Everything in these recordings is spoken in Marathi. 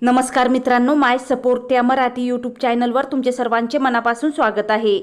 नमस्कार मित्रांनो, माय सपोर्ट या मराठी यूट्यूब चॅनलवर तुमचे सर्वांचे मनापासून स्वागत आहे।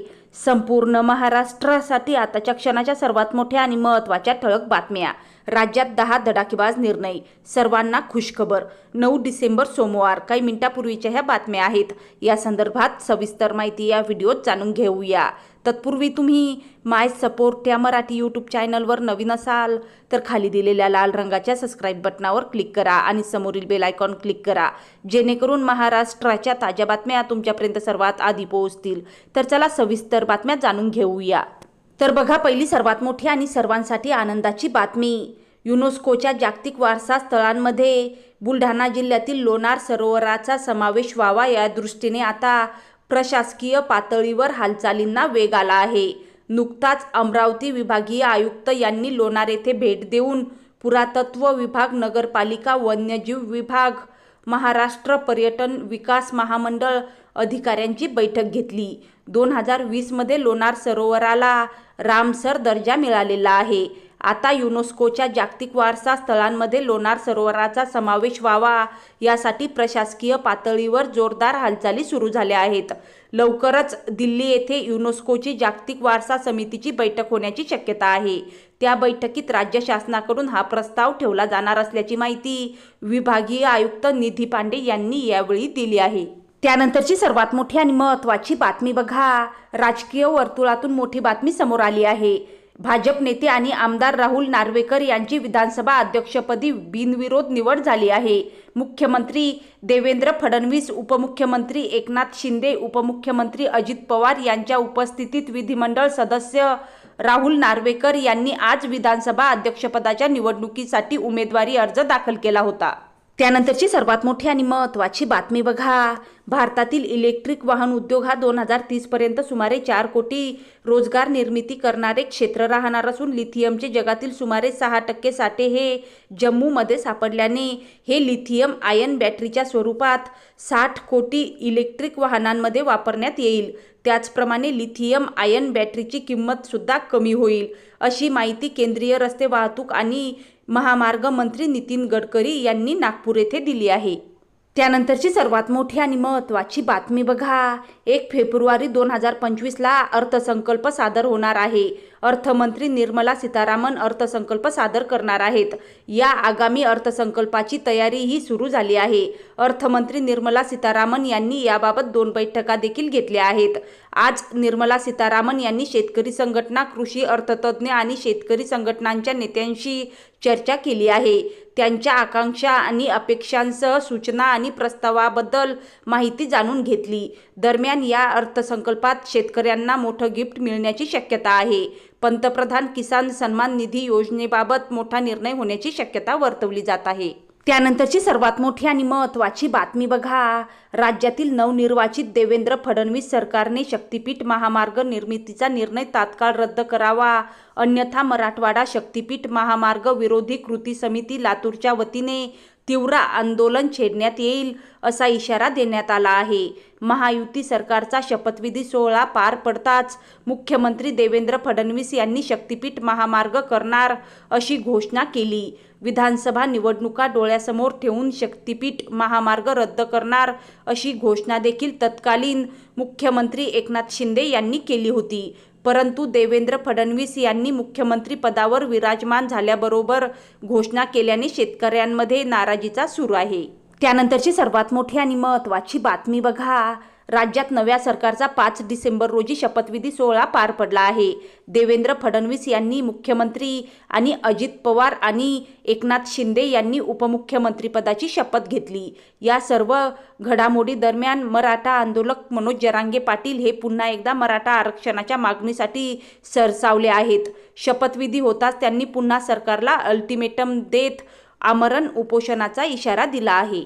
संपूर्ण महाराष्ट्रासाठी आताच्या क्षणाच्या सर्वात मोठ्या आणि महत्त्वाच्या ठळक बातम्या। राज्यात 10 धडाकेबाज निर्णय, सर्वांना खुशखबर। 9 डिसेंबर सोमवार, काही मिनिटांपूर्वीच्या ह्या बातम्या आहेत। या संदर्भात सविस्तर माहिती या व्हिडिओत जाणून घेऊया। तत्पूर्वी तुम्ही माय सपोर्ट या मराठी यूट्यूब चॅनलवर नवीन असाल तर खाली दिलेल्या लाल रंगाच्या सबस्क्राइब बटनावर क्लिक करा आणि समोरील बेल आयकॉन क्लिक करा, जेणेकरून महाराष्ट्राच्या ताज्या बातम्या तुमच्यापर्यंत सर्वात आधी पोहोचतील। तर चला सविस्तर बातम्या जाणून घेऊया। तर बघा, पहिली सर्वात मोठी आणि सर्वांसाठी आनंदाची बातमी। युनेस्कोच्या जागतिक वारसा स्थळांमध्ये बुलढाणा जिल्ह्यातील लोणार सरोवराचा समावेश व्हावा या दृष्टीने आता प्रशासकीय पातळीवर हालचालींना वेग आला आहे। नुकताच अमरावती विभागीय आयुक्त यांनी लोणार येथे भेट देऊन पुरातत्व विभाग, नगरपालिका, वन्यजीव विभाग, महाराष्ट्र पर्यटन विकास महामंडळ अधिकाऱ्यांची बैठक घेतली। 2020 मध्ये लोणार सरोवराला रामसर दर्जा मिळालेला आहे। आता युनेस्कोच्या जागतिक वारसा स्थळांमध्ये लोणार सरोवराचा समावेश व्हावा यासाठी प्रशासकीय पातळीवर जोरदार हालचाली सुरू झाल्या आहेत। लवकरच दिल्ली येथे युनेस्कोची जागतिक वारसा समितीची बैठक होण्याची शक्यता आहे। त्या बैठकीत राज्य शासनाकडून हा प्रस्ताव ठेवला जाणार असल्याची माहिती विभागीय आयुक्त निधी पांडे यांनी यावेळी दिली आहे। त्यानंतरची सर्वात मोठी आणि महत्त्वाची बातमी बघा, राजकीय वर्तुळातून मोठी बातमी समोर आली आहे। भाजप नेते आणि आमदार राहुल नार्वेकर यांची विधानसभा अध्यक्षपदी बिनविरोध निवड झाली आहे। मुख्यमंत्री देवेंद्र फडणवीस, उपमुख्यमंत्री एकनाथ शिंदे, उपमुख्यमंत्री अजित पवार यांच्या उपस्थितीत विधिमंडळ सदस्य राहुल नार्वेकर यांनी आज विधानसभा अध्यक्षपदाच्या निवडणुकीसाठी उमेदवारी अर्ज दाखल केला होता। त्यानंतरची सर्वात मोठी आणि महत्त्वाची बातमी बघा, भारतातील इलेक्ट्रिक वाहन उद्योग हा 2030 पर्यंत सुमारे 4 कोटी रोजगार निर्मिती करणारे क्षेत्र राहणार असून लिथियमचे जगातील सुमारे 6% साठे हे जम्मूमध्ये सापडल्याने हे लिथियम आयन बॅटरीच्या स्वरूपात 60 कोटी इलेक्ट्रिक वाहनांमध्ये वापरण्यात येईल। त्याचप्रमाणे लिथियम आयन बॅटरीची किंमत सुद्धा कमी होईल, अशी माहिती केंद्रीय रस्ते वाहतूक आणि महामार्ग मंत्री नितीन गडकरी यांनी नागपूर येथे दिली आहे। त्यानंतरची सर्वात मोठी आणि महत्त्वाची बातमी बघा, 1 फेब्रुवारी 2025 ला अर्थसंकल्प सादर होणार आहे। अर्थमंत्री निर्मला सीतारामन अर्थसंकल्प सादर करणार आहेत। या आगामी अर्थसंकल्पाची तयारी ही सुरू झाली आहे। अर्थमंत्री निर्मला सीतारामन यांनी याबाबत 2 बैठका देखील घेतल्या आहेत। आज निर्मला सीतारामन यांनी शेतकरी संघटना, कृषी अर्थतज्ज्ञ आणि शेतकरी संघटनांच्या नेत्यांशी चर्चा केली आहे। त्यांच्या आकांक्षा आणि अपेक्षांसह सूचना आणि प्रस्तावाबद्दल माहिती जाणून घेतली। दरम्यान या अर्थसंकल्पात शेतकऱ्यांना मोठं गिफ्ट मिळण्याची शक्यता आहे। पंतप्रधान किसान सन्मान निधी योजनेबाबत मोठा निर्णय होण्याची शक्यता वर्तवली जात आहे। त्यानंतरची सर्वात मोठी आणि महत्त्वाची बातमी बघा, राज्यातील नवनिर्वाचित देवेंद्र फडणवीस सरकारने शक्तीपीठ महामार्ग निर्मितीचा निर्णय तात्काळ रद्द करावा, अन्यथा मराठवाडा शक्तीपीठ महामार्ग विरोधी कृती समिती लातूरच्या वतीने तीव्र आंदोलन छेडण्यात येईल, असा इशारा देण्यात आला आहे। महायुती सरकारचा शपथविधी सोहळा पार पडताच मुख्यमंत्री देवेंद्र फडणवीस यांनी शक्तीपीठ महामार्ग करणार अशी घोषणा केली। विधानसभा निवडणुका डोळ्यासमोर ठेवून शक्तीपीठ महामार्ग रद्द करणार अशी घोषणा देखील तत्कालीन मुख्यमंत्री एकनाथ शिंदे यांनी केली होती। परंतु देवेंद्र फडणवीस यांनी मुख्यमंत्री पदावर विराजमान झाल्याबरोबर घोषणा केल्याने शेतकऱ्यांमध्ये नाराजीचा सूर आहे। त्यानंतरची सर्वात मोठी आणि महत्त्वाची बातमी बघा, राज्यात नव्या सरकारचा 5 डिसेंबर रोजी शपथविधी सोहळा पार पडला आहे। देवेंद्र फडणवीस यांनी मुख्यमंत्री आणि अजित पवार आणि एकनाथ शिंदे यांनी उपमुख्यमंत्रीपदाची शपथ घेतली। या सर्व घडामोडी दरम्यान मराठा आंदोलक मनोज जरांगे पाटील हे पुन्हा एकदा मराठा आरक्षणाच्या मागणीसाठी सरसावले आहेत। शपथविधी होताच त्यांनी पुन्हा सरकारला अल्टिमेटम देत आमरण उपोषणाचा इशारा दिला आहे।